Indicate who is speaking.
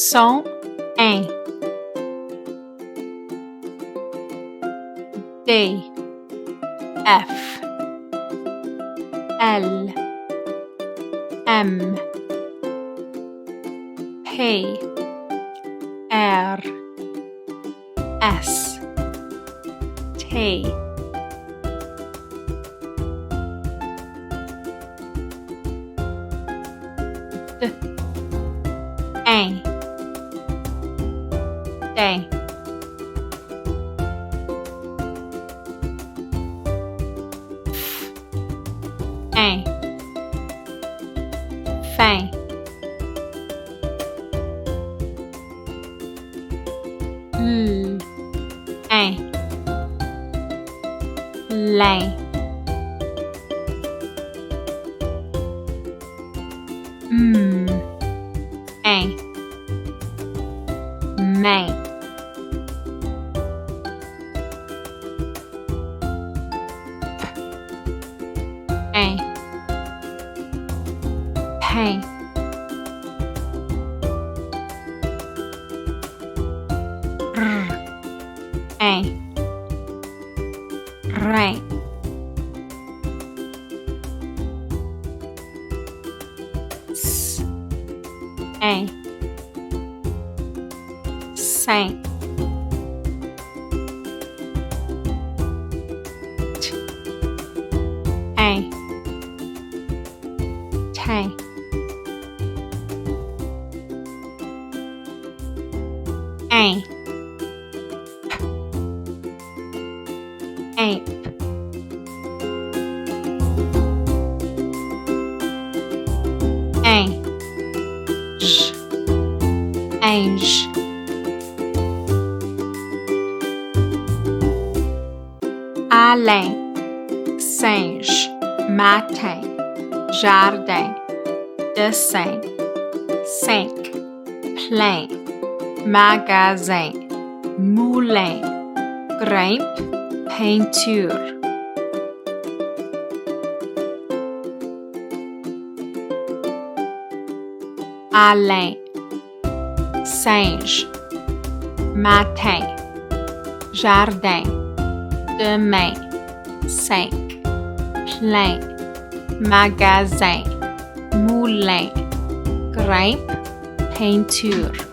Speaker 1: son, un. D, F, L, M, P, R, S, T, D, A, day, A, fin, L, A, lay, A, may, A, pay, A, ray, S, A, say, T, A, tay, A, ape, A, j, age, Alain Singe, matin, jardin, dessin, sink, plein, magasin, moulin, grimpe, peinture. Alain Singe, matin, jardin, demain, sink, plein, magasin, moulin, grimpe, peinture.